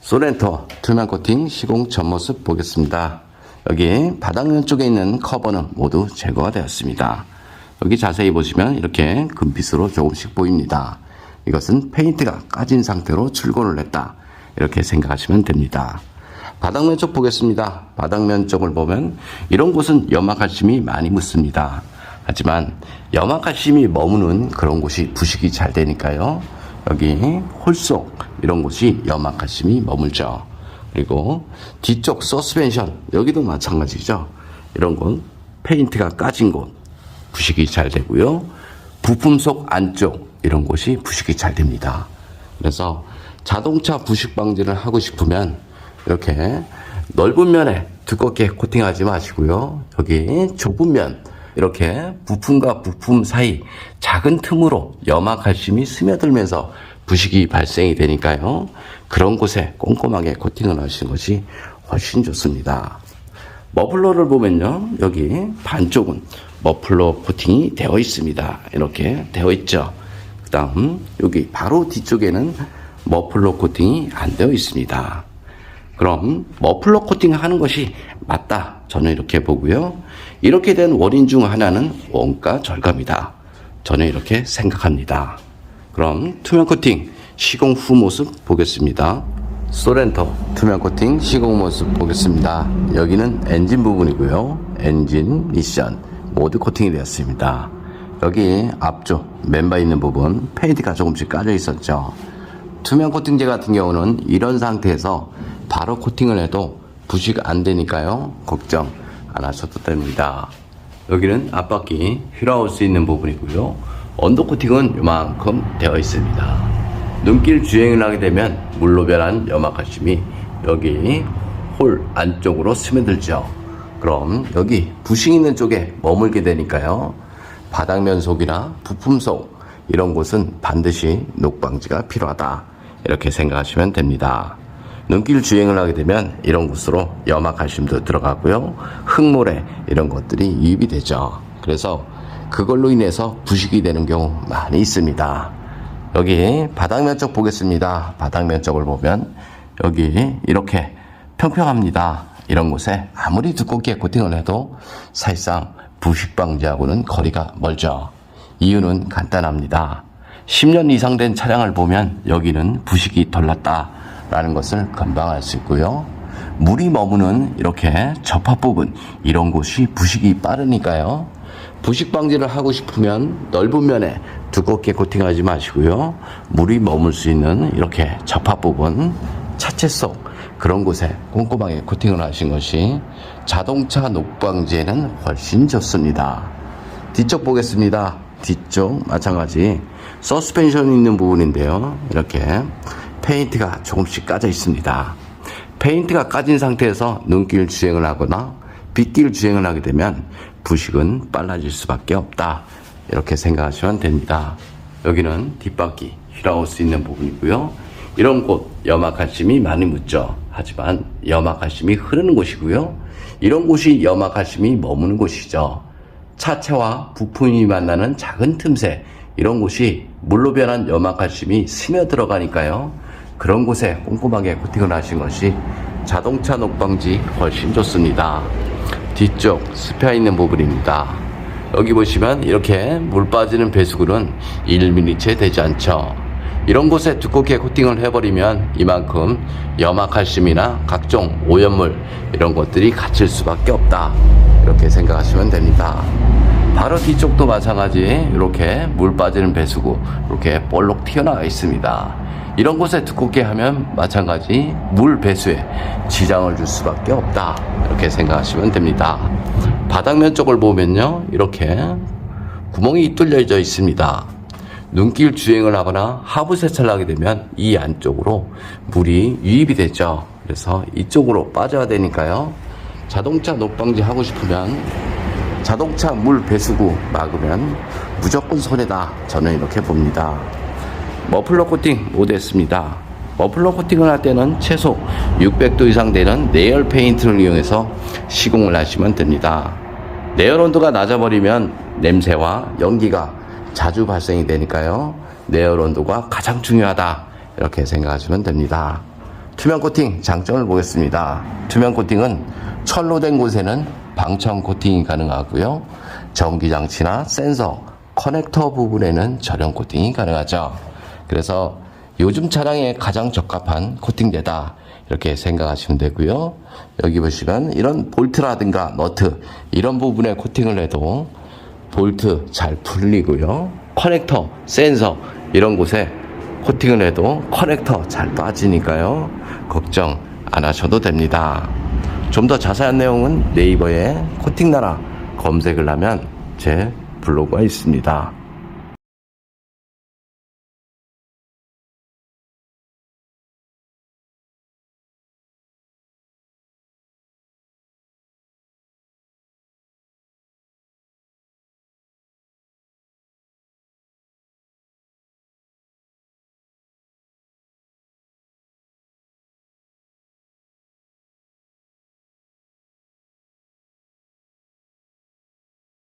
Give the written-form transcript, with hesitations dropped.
소렌토 투명 코팅 시공 전모습 보겠습니다. 여기 바닥면 쪽에 있는 커버는 모두 제거가 되었습니다. 여기 자세히 보시면 이렇게 금빛으로 조금씩 보입니다. 이것은 페인트가 까진 상태로 출고를 했다, 이렇게 생각하시면 됩니다. 바닥면 쪽 보겠습니다. 바닥면 쪽을 보면 이런 곳은 염화칼슘이 많이 묻습니다. 하지만 염화칼슘이 머무는 그런 곳이 부식이 잘 되니까요, 여기 홀 속 이런 곳이 염화칼슘이 머물죠. 그리고 뒤쪽 서스펜션, 여기도 마찬가지죠. 이런 곳 페인트가 까진 곳 부식이 잘 되고요, 부품 속 안쪽 이런 곳이 부식이 잘 됩니다. 그래서 자동차 부식 방지를 하고 싶으면 이렇게 넓은 면에 두껍게 코팅하지 마시고요, 여기 좁은 면, 이렇게 부품과 부품 사이 작은 틈으로 염화칼슘이 스며들면서 부식이 발생이 되니까요, 그런 곳에 꼼꼼하게 코팅을 하시는 것이 훨씬 좋습니다. 머플러를 보면요, 여기 반쪽은 머플러 코팅이 되어 있습니다. 이렇게 되어 있죠. 그 다음 여기 바로 뒤쪽에는 머플러 코팅이 안 되어 있습니다. 그럼 머플러 코팅 하는 것이 맞다, 저는 이렇게 보고요, 이렇게 된 원인 중 하나는 원가 절감이다, 저는 이렇게 생각합니다. 그럼 투명 코팅 시공 후 모습 보겠습니다. 소렌토 투명 코팅 시공 모습 보겠습니다. 여기는 엔진 부분이고요, 엔진, 미션 모두 코팅이 되었습니다. 여기 앞쪽 멤버 있는 부분 페인트가 조금씩 까져 있었죠. 투명 코팅제 같은 경우는 이런 상태에서 바로 코팅을 해도 부식 안 되니까요, 걱정 안 하셔도 됩니다. 여기는 앞바퀴 휠아웃 수 있는 부분이고요, 언더 코팅은 이만큼 되어 있습니다. 눈길 주행을 하게 되면 물로 변한 염화칼슘이 여기 홀 안쪽으로 스며들죠. 그럼 여기 부식 있는 쪽에 머물게 되니까요, 바닥면 속이나 부품 속 이런 곳은 반드시 녹방지가 필요하다, 이렇게 생각하시면 됩니다. 눈길 주행을 하게 되면 이런 곳으로 염화칼슘도 들어가고요, 흙모래 이런 것들이 유입이 되죠. 그래서 그걸로 인해서 부식이 되는 경우 많이 있습니다. 여기 바닥면 쪽 보겠습니다. 바닥면 쪽을 보면 여기 이렇게 평평합니다. 이런 곳에 아무리 두껍게 코팅을 해도 사실상 부식 방지하고는 거리가 멀죠. 이유는 간단합니다. 10년 이상 된 차량을 보면 여기는 부식이 덜 났다 라는 것을 금방 알 수 있고요, 물이 머무는 이렇게 접합 부분 이런 곳이 부식이 빠르니까요, 부식 방지를 하고 싶으면 넓은 면에 두껍게 코팅하지 마시고요, 물이 머물 수 있는 이렇게 접합 부분, 차체 속 그런 곳에 꼼꼼하게 코팅을 하신 것이 자동차 녹방지에는 훨씬 좋습니다. 뒤쪽 보겠습니다. 뒤쪽 마찬가지 서스펜션 있는 부분인데요, 이렇게 페인트가 조금씩 까져 있습니다. 페인트가 까진 상태에서 눈길 주행을 하거나 빗길 주행을 하게 되면 부식은 빨라질 수밖에 없다, 이렇게 생각하시면 됩니다. 여기는 뒷바퀴 휠아웃 수 있는 부분이고요, 이런 곳 염화칼슘이 많이 묻죠. 하지만 염화칼슘이 흐르는 곳이고요, 이런 곳이 염화칼슘이 머무는 곳이죠. 차체와 부품이 만나는 작은 틈새 이런 곳이 물로 변한 염화칼슘이 스며 들어가니까요, 그런 곳에 꼼꼼하게 코팅을 하신 것이 자동차 녹방지 훨씬 좋습니다. 뒤쪽 스페어 있는 부분입니다. 여기 보시면 이렇게 물 빠지는 배수구는 1mm 채 되지 않죠. 이런 곳에 두껍게 코팅을 해버리면 이만큼 염화칼슘이나 각종 오염물 이런 것들이 갇힐 수밖에 없다, 이렇게 생각하시면 됩니다. 바로 뒤쪽도 마찬가지 이렇게 물 빠지는 배수구 이렇게 볼록 튀어나와 있습니다. 이런 곳에 두껍게 하면 마찬가지 물 배수에 지장을 줄 수밖에 없다, 이렇게 생각하시면 됩니다. 바닥면 쪽을 보면요, 이렇게 구멍이 뚫려져 있습니다. 눈길 주행을 하거나 하부 세차를 하게 되면 이 안쪽으로 물이 유입이 되죠. 그래서 이쪽으로 빠져야 되니까요, 자동차 녹방지 하고 싶으면 자동차 물 배수구 막으면 무조건 손해다, 저는 이렇게 봅니다. 머플러 코팅 모두 했습니다. 머플러 코팅을 할 때는 최소 600도 이상 되는 내열 페인트를 이용해서 시공을 하시면 됩니다. 내열 온도가 낮아버리면 냄새와 연기가 자주 발생이 되니까요, 내열 온도가 가장 중요하다, 이렇게 생각하시면 됩니다. 투명 코팅 장점을 보겠습니다. 투명 코팅은 철로 된 곳에는 방청 코팅이 가능하고요. 전기장치나 센서, 커넥터 부분에는 절연 코팅이 가능하죠. 그래서 요즘 차량에 가장 적합한 코팅제다 이렇게 생각하시면 되고요. 여기 보시면 이런 볼트라든가 너트 이런 부분에 코팅을 해도 볼트 잘 풀리고요. 커넥터, 센서 이런 곳에 코팅을 해도 커넥터 잘 빠지니까요. 걱정 안 하셔도 됩니다. 좀 더 자세한 내용은 네이버에 코팅나라 검색을 하면 제 블로그가 있습니다.